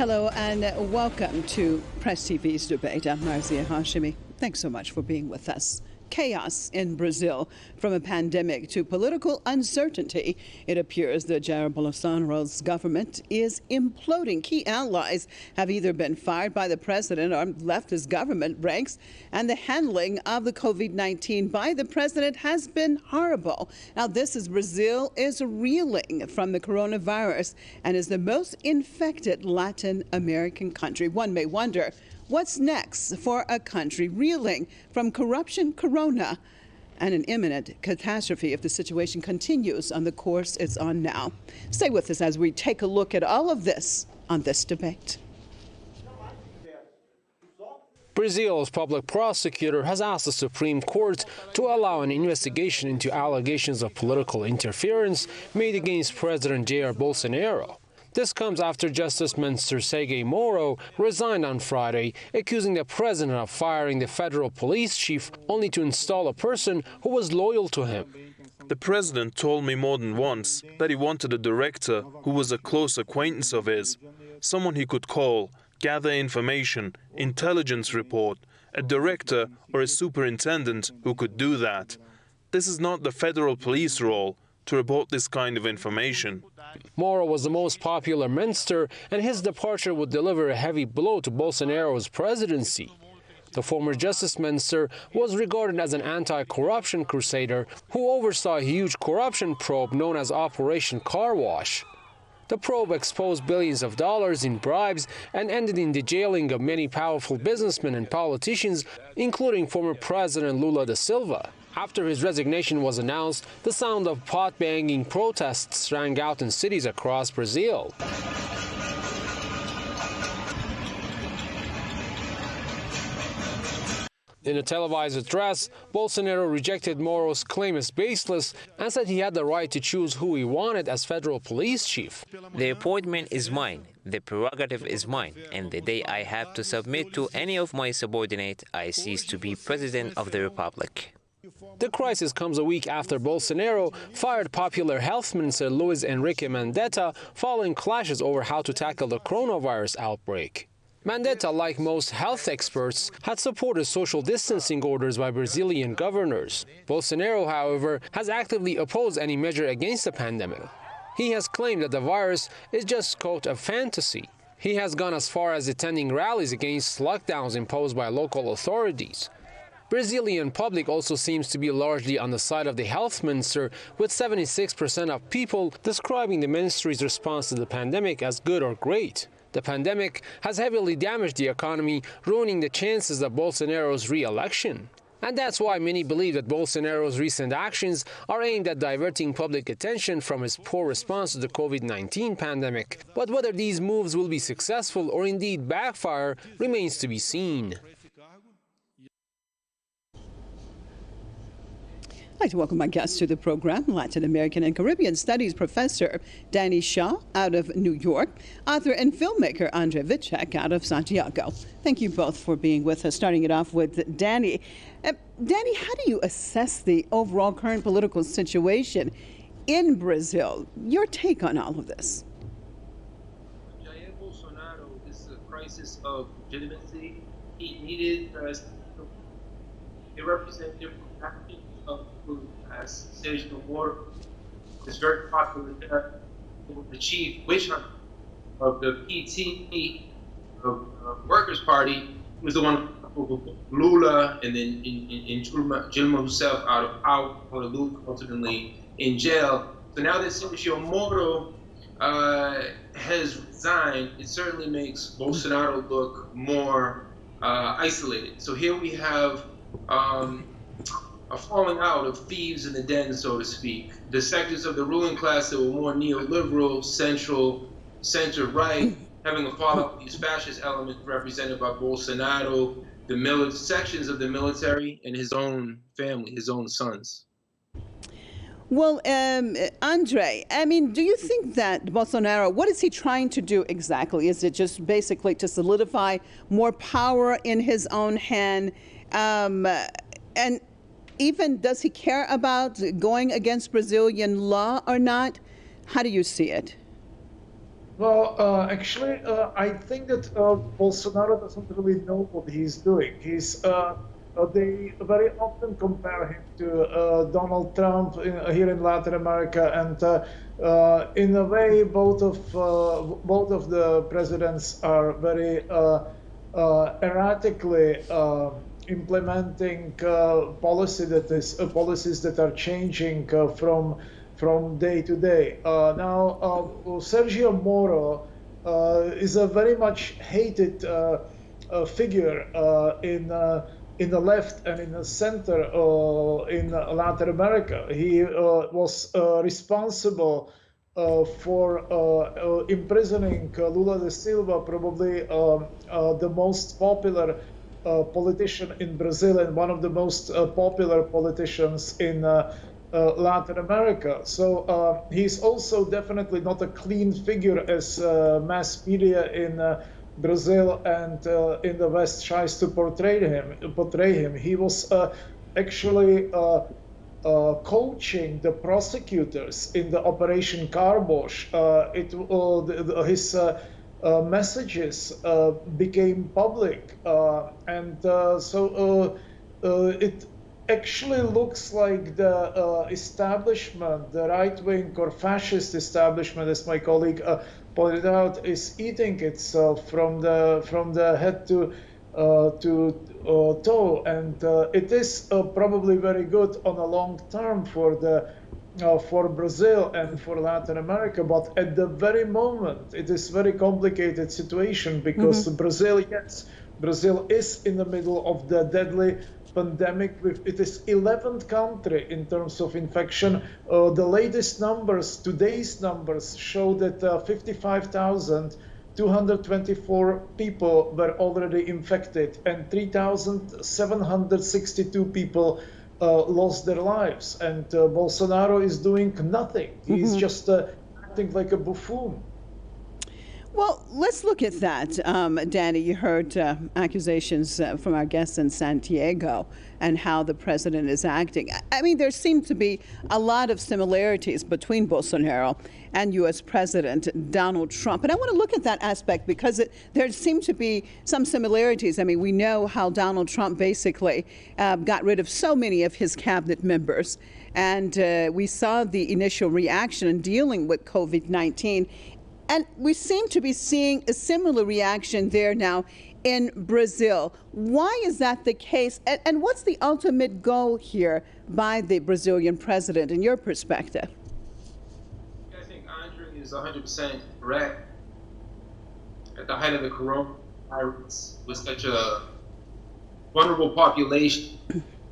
Hello and welcome to Press TV's debate. I'm Marzia Hashimi. Thanks so much for being with us. Chaos in Brazil. From a pandemic to political uncertainty, it appears that Jair Bolsonaro's government is imploding. Key allies have either been fired by the president or left his government ranks, and the handling of the COVID-19 by the president has been horrible. Now, this is Brazil is reeling from the coronavirus and is the most infected Latin American country. One may wonder, what's next for a country reeling from corruption, corona, and an imminent catastrophe if the situation continues on the course it's on now? Stay with us as we take a look at all of this on this debate. Brazil's public prosecutor has asked the Supreme Court to allow an investigation into allegations of political interference made against President Jair Bolsonaro. This comes after Justice Minister Sergio Mora resigned on Friday, accusing the president of firing the federal police chief only to install a person who was loyal to him. The president told me more than once that he wanted a director who was a close acquaintance of his, someone he could call, gather information, intelligence report, a director or a superintendent who could do that. This is not the federal police role to report this kind of information. Mora was the most popular minister, and his departure would deliver a heavy blow to Bolsonaro's presidency. The former justice minister was regarded as an anti-corruption crusader who oversaw a huge corruption probe known as Operation Car Wash. The probe exposed billions of dollars in bribes and ended in the jailing of many powerful businessmen and politicians, including former President Lula da Silva. After his resignation was announced, the sound of pot-banging protests rang out in cities across Brazil. In a televised address, Bolsonaro rejected Mora's claim as baseless and said he had the right to choose who he wanted as federal police chief. The appointment is mine, the prerogative is mine, and the day I have to submit to any of my subordinates, I cease to be president of the republic. The crisis comes a week after Bolsonaro fired popular health minister Luiz Henrique Mandetta following clashes over how to tackle the coronavirus outbreak. Mandetta, like most health experts, had supported social distancing orders by Brazilian governors. Bolsonaro, however, has actively opposed any measure against the pandemic. He has claimed that the virus is just, quote, a fantasy. He has gone as far as attending rallies against lockdowns imposed by local authorities. Brazilian public also seems to be largely on the side of the health minister, with 76% of people describing the ministry's response to the pandemic as good or great. The pandemic has heavily damaged the economy, ruining the chances of Bolsonaro's re-election. And that's why many believe that Bolsonaro's recent actions are aimed at diverting public attention from his poor response to the COVID-19 pandemic. But whether these moves will be successful or indeed backfire remains to be seen. I'd like to welcome my guest to the program, Latin American and Caribbean Studies professor Danny Shaw out of New York, author and filmmaker Andre Vltchek out of Santiago. Thank you both for being with us. Starting it off with Danny. Danny, how do you assess the overall current political situation in Brazil? Your take on all of this? Jair Bolsonaro is a crisis of legitimacy. He needed a representative of who, as Sergio Mora is very popular there, the chief witch hunter of the PT of Workers' Party, was the one who Lula and then in Dilma herself out of power, Lula ultimately in jail. So now that Sergio Mora has resigned, it certainly makes Bolsonaro look more isolated. So here we have a falling out of thieves in the den, so to speak. The sectors of the ruling class that were more neoliberal, center-right, having a fallout with these fascist elements represented by Bolsonaro, the sections of the military, and his own family, his own sons. Well, Andre, I mean, do you think that Bolsonaro, what is he trying to do exactly? Is it just basically to solidify more power in his own hand? And even does he care about going against Brazilian law or not? How do you see it? Well, I think that Bolsonaro doesn't really know what he's doing. They very often compare him to Donald Trump here in Latin America, and in a way, both of the presidents are very erratically implementing policies that are changing from day to day. Now, Sergio Mora is a very much hated figure in the left and in the center in Latin America. He was responsible for imprisoning Lula da Silva, probably the most popular politician in Brazil and one of the most popular politicians in Latin America. So he's also definitely not a clean figure as mass media in Brazil and in the West tries to portray him. He was actually coaching the prosecutors in the Operation Carbosh. His messages became public, and so it actually looks like the establishment, the right-wing or fascist establishment, as my colleague pointed out, is eating itself from the head to toe, and it is probably very good on a long term for Brazil and for Latin America, but at the very moment it is very complicated situation because Brazil is in the middle of the deadly pandemic. It is 11th country in terms of infection. The latest numbers, today's numbers, show that 55,224 people were already infected and 3,762 people lost their lives. And Bolsonaro is doing nothing. He's just acting like a buffoon. Well, let's look at that. Danny, you heard accusations from our guests in Santiago and how the president is acting. I mean, there seem to be a lot of similarities between Bolsonaro and U.S. President Donald Trump. And I want to look at that aspect because there seem to be some similarities. I mean, we know how Donald Trump basically got rid of so many of his cabinet members. And we saw the initial reaction in dealing with COVID-19. And we seem to be seeing a similar reaction there now in Brazil. Why is that the case? And what's the ultimate goal here by the Brazilian president, in your perspective? I think Andre is 100% correct. At the height of the coronavirus, with such a vulnerable population,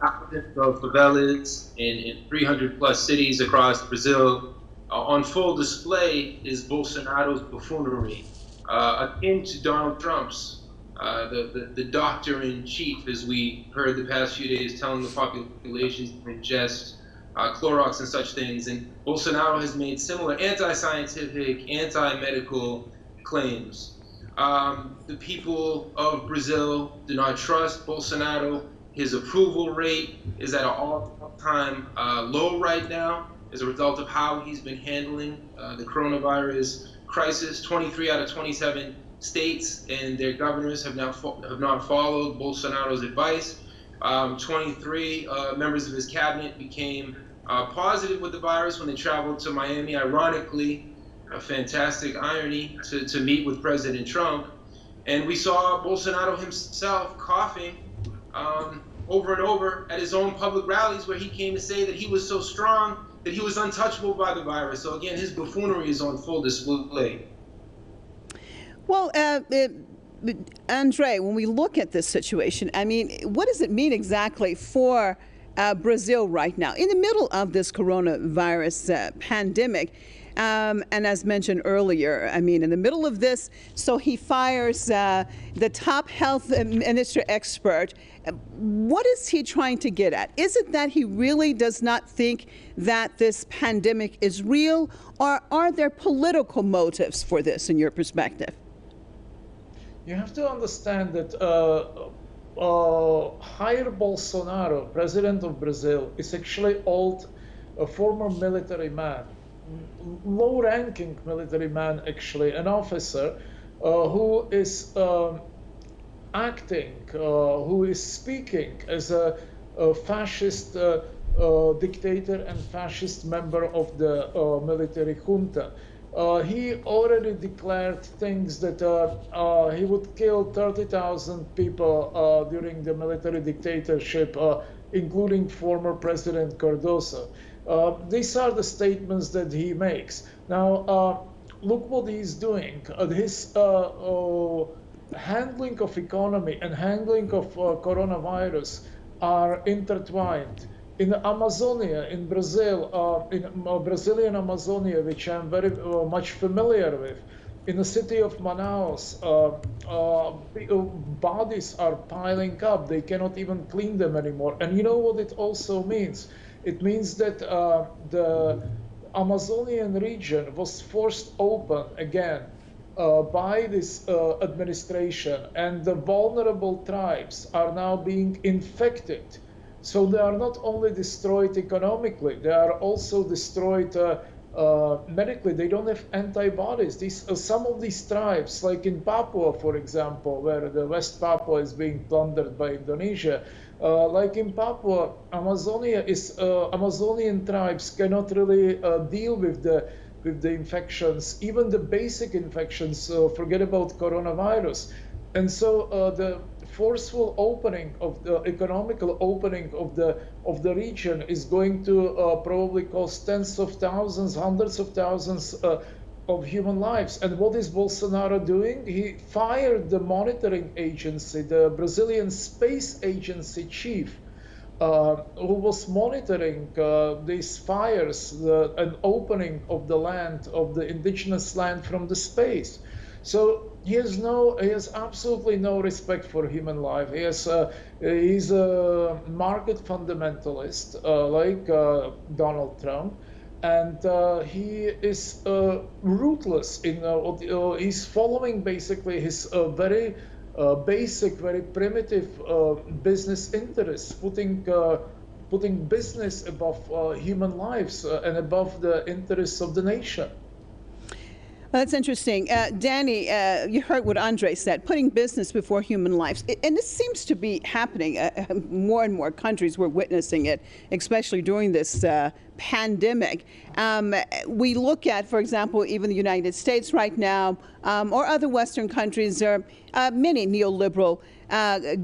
of favelas in 300 plus cities across Brazil, on full display is Bolsonaro's buffoonery, akin to Donald Trump's. The doctor-in-chief, as we heard the past few days, telling the population to ingest Clorox and such things. And Bolsonaro has made similar anti-scientific, anti-medical claims. The people of Brazil do not trust Bolsonaro. His approval rate is at an all-time low right now, as a result of how he's been handling the coronavirus crisis. 23 out of 27 states and their governors have not followed Bolsonaro's advice. 23 members of his cabinet became positive with the virus when they traveled to Miami, ironically, a fantastic irony, to meet with President Trump. And we saw Bolsonaro himself coughing over and over at his own public rallies, where he came to say that he was so strong that he was untouchable by the virus. So again, his buffoonery is on full display. Well, Andre, when we look at this situation, I mean, what does it mean exactly for Brazil right now, in the middle of this coronavirus pandemic? And as mentioned earlier, I mean, in the middle of this, so he fires the top health minister expert. What is he trying to get at? Is it that he really does not think that this pandemic is real, or are there political motives for this, in your perspective? You have to understand that Jair Bolsonaro, president of Brazil, is actually a former military man. low-ranking military man, actually, an officer, who is acting, who is speaking as a fascist dictator and fascist member of the military junta. He already declared things that he would kill 30,000 people during the military dictatorship, including former President Cardoso. These are the statements that he makes. Now, look what he's doing. His handling of economy and handling of coronavirus are intertwined. In Amazonia, in Brazil, in Brazilian Amazonia, which I'm very much familiar with, in the city of Manaus, bodies are piling up. They cannot even clean them anymore. And you know what it also means? It means that the Amazonian region was forced open again by this administration, and the vulnerable tribes are now being infected. So they are not only destroyed economically, they are also destroyed medically. They don't have antibodies. Some of these tribes, like in Papua, for example, where the West Papua is being plundered by Indonesia, like in Papua, Amazonian tribes cannot really deal with the infections, even the basic infections. Forget about coronavirus. And so the forceful opening of the economical opening of the region is going to probably cost tens of thousands, hundreds of thousands of human lives. And what is Bolsonaro doing? He fired the monitoring agency, the Brazilian space agency chief, who was monitoring these fires, an opening of the land, of the indigenous land from the space. So he has absolutely no respect for human life. He's a market fundamentalist, like Donald Trump, and he is ruthless in he's following basically his very basic, very primitive business interests, putting business above human lives and above the interests of the nation. Well, that's interesting. Danny, you heard what Andre said, putting business before human lives. And this seems to be happening. More and more countries were witnessing it, especially during this pandemic. We look at, for example, even the United States right now, or other Western countries, or many neoliberal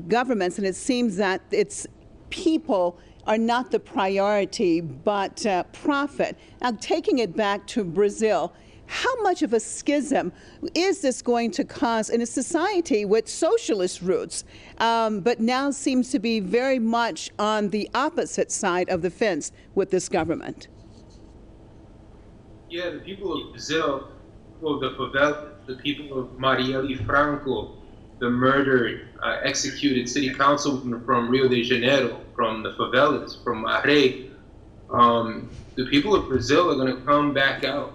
governments, and it seems that it's people are not the priority, but profit. Now, taking it back to Brazil, how much of a schism is this going to cause in a society with socialist roots, but now seems to be very much on the opposite side of the fence with this government? Yeah, the people of Brazil, well, the favela, the people of Marielle Franco, the murdered, executed city councilman from Rio de Janeiro, from the favelas, from Maré, the people of Brazil are going to come back out.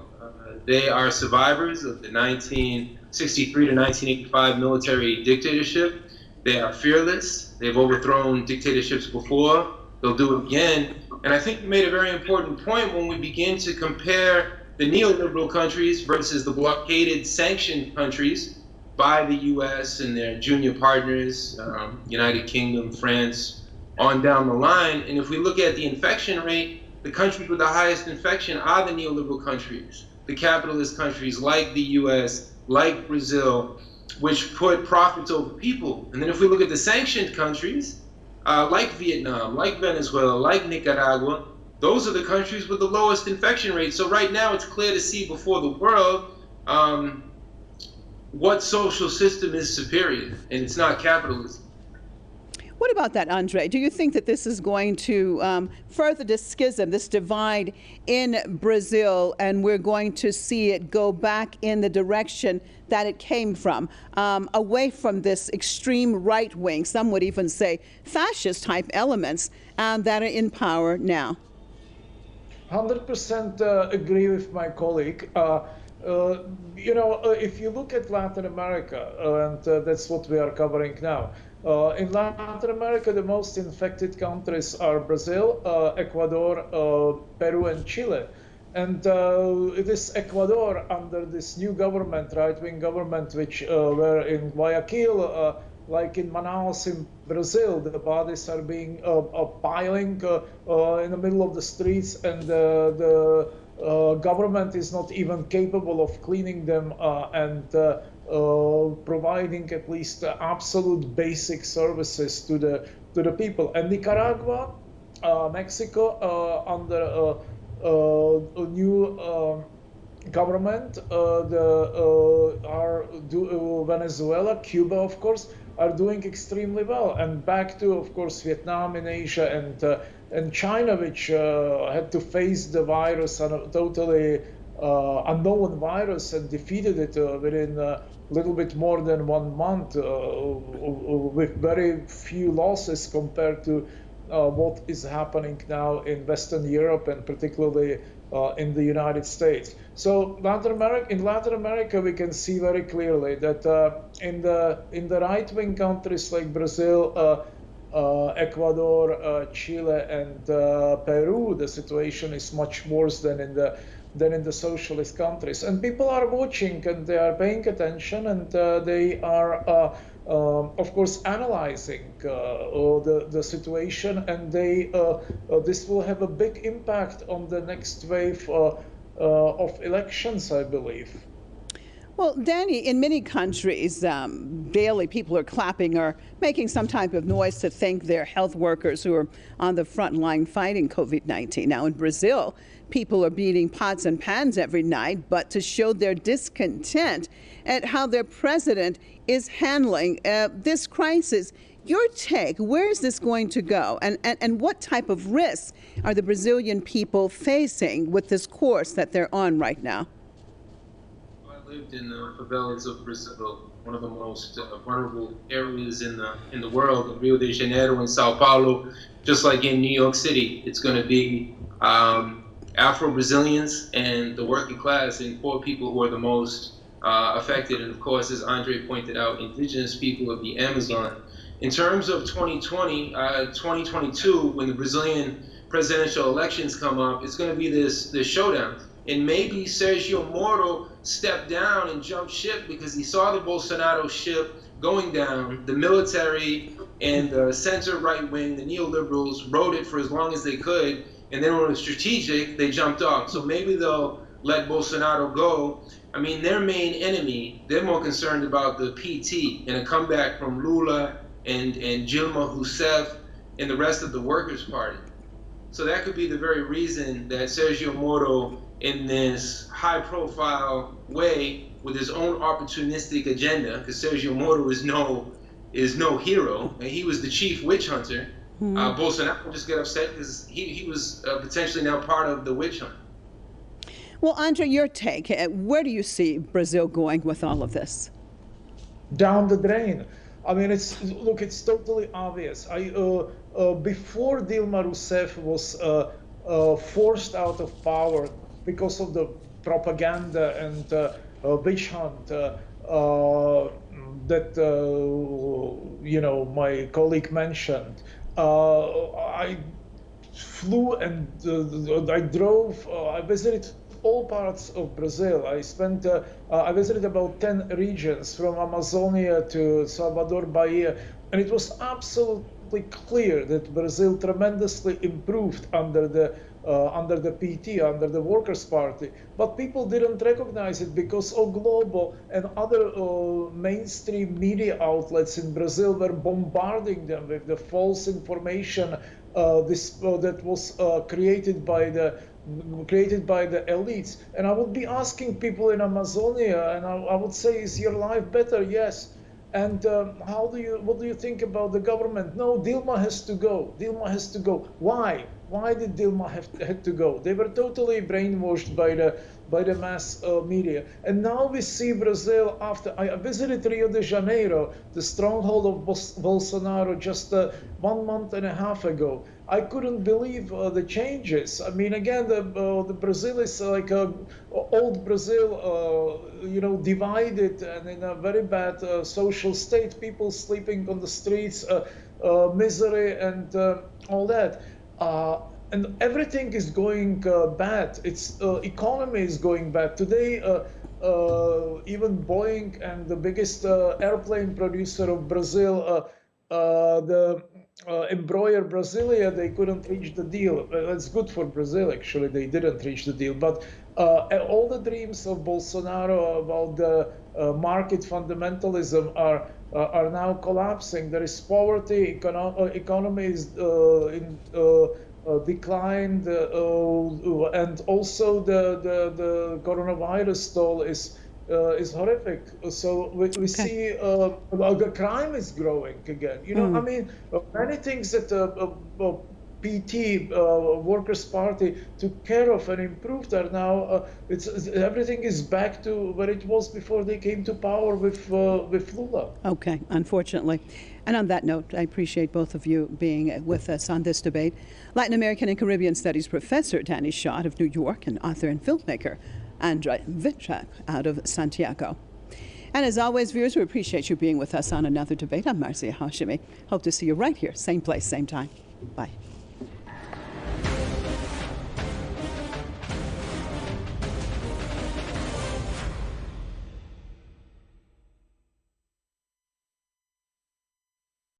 They are survivors of the 1963 to 1985 military dictatorship. They are fearless. They've overthrown dictatorships before. They'll do it again. And I think you made a very important point when we begin to compare the neoliberal countries versus the blockaded, sanctioned countries by the U.S. and their junior partners, United Kingdom, France, on down the line. And if we look at the infection rate, the countries with the highest infection are the neoliberal countries. The capitalist countries like the US, like Brazil, which put profits over people. And then if we look at the sanctioned countries, like Vietnam, like Venezuela, like Nicaragua, those are the countries with the lowest infection rate. So right now it's clear to see before the world what social system is superior, and it's not capitalism. What about that, Andre? Do you think that this is going to further this schism, this divide in Brazil, and we're going to see it go back in the direction that it came from, away from this extreme right wing, some would even say fascist type elements that are in power now? 100% agree with my colleague. If you look at Latin America, and that's what we are covering now, in Latin America, the most infected countries are Brazil, Ecuador, Peru, and Chile. And it is Ecuador under this new government, right-wing government, which were in Guayaquil, like in Manaus in Brazil, the bodies are being piling in the middle of the streets, and the government is not even capable of cleaning them and providing at least absolute basic services to the people. And Nicaragua, Mexico, under a new government, Venezuela, Cuba, of course, are doing extremely well, and back to, of course, Vietnam in Asia and China, which had to face the virus, a totally unknown virus, and defeated it within a little bit more than 1 month with very few losses compared to what is happening now in Western Europe and particularly in the United States. So in Latin America, we can see very clearly that in the right-wing countries like Brazil, Ecuador, Chile, and Peru, the situation is much worse than in the socialist countries. And people are watching, and they are paying attention, and they are of course, analyzing the situation, and this will have a big impact on the next wave of elections, I believe. Well, Danny, in many countries, daily people are clapping or making some type of noise to thank their health workers who are on the front line fighting COVID-19. Now, in Brazil, people are beating pots and pans every night, but to show their discontent at how their president is handling this crisis. Your take, where is this going to go? And what type of risks are the Brazilian people facing with this course that they're on right now? I lived in the favelas of Brazil, one of the most vulnerable areas in the world, in Rio de Janeiro and Sao Paulo. Just like in New York City, it's going to be Afro-Brazilians and the working class and poor people who are the most affected. And of course, as Andre pointed out, indigenous people of the Amazon. In terms of 2022, when the Brazilian presidential elections come up, it's going to be this showdown. And maybe Sergio Mora stepped down and jumped ship because he saw the Bolsonaro ship going down. The military and the center right wing, the neoliberals, rode it for as long as they could. And then when it was strategic, they jumped off. So maybe they'll let Bolsonaro go. I mean, their main enemy, they're more concerned about the PT and a comeback from Lula and Dilma Rousseff and the rest of the Workers' Party. So that could be the very reason that Sergio Mora, in this high-profile way, with his own opportunistic agenda, because Sergio Mora is no hero, and he was the chief witch hunter. Bolsonaro just got upset because he was potentially now part of the witch hunt. Well, Andre, your take, where do you see Brazil going with all of this? Down the drain. I mean, it's totally obvious. Before Dilma Rousseff was forced out of power because of the propaganda and witch hunt that my colleague mentioned, I flew and I drove. I visited all parts of Brazil. I visited about 10 regions from Amazonia to Salvador Bahia, and it was absolutely clear that Brazil tremendously improved under the PT, under the Workers' Party. But people didn't recognize it because O Globo and other mainstream media outlets in Brazil were bombarding them with the false information that was created by the elites. And I would be asking people in Amazonia, and I would say, is your life better? Yes. And what do you think about the government? No, Dilma has to go. Dilma has to go. Why? Why did Dilma had to go? They were totally brainwashed by the mass media. And now we see Brazil after I visited Rio de Janeiro, the stronghold of Bolsonaro, just 1 month and a half ago. I couldn't believe the changes. I mean, again, the Brazil is like old Brazil, divided and in a very bad social state. People sleeping on the streets, misery, and all that. and everything is going bad. Its economy is going bad. Today, even Boeing and the biggest airplane producer of Brazil, the Embraer Brasilia, they couldn't reach the deal. That's good for Brazil, actually. They didn't reach the deal. But all the dreams of Bolsonaro about the market fundamentalism are now collapsing. There is poverty, economy is in declined, and also the coronavirus toll is horrific. So we see the crime is growing again. You know, I mean, many things that PT, Workers' Party, took care of and improved are now, everything is back to where it was before they came to power with Lula. Okay, unfortunately. And on that note, I appreciate both of you being with us on this debate. Latin American and Caribbean Studies professor Danny Schott of New York and author and filmmaker Andre Vltchek out of Santiago. And as always, viewers, we appreciate you being with us on another debate. I'm Marcia Hashimi. Hope to see you right here, same place, same time. Bye.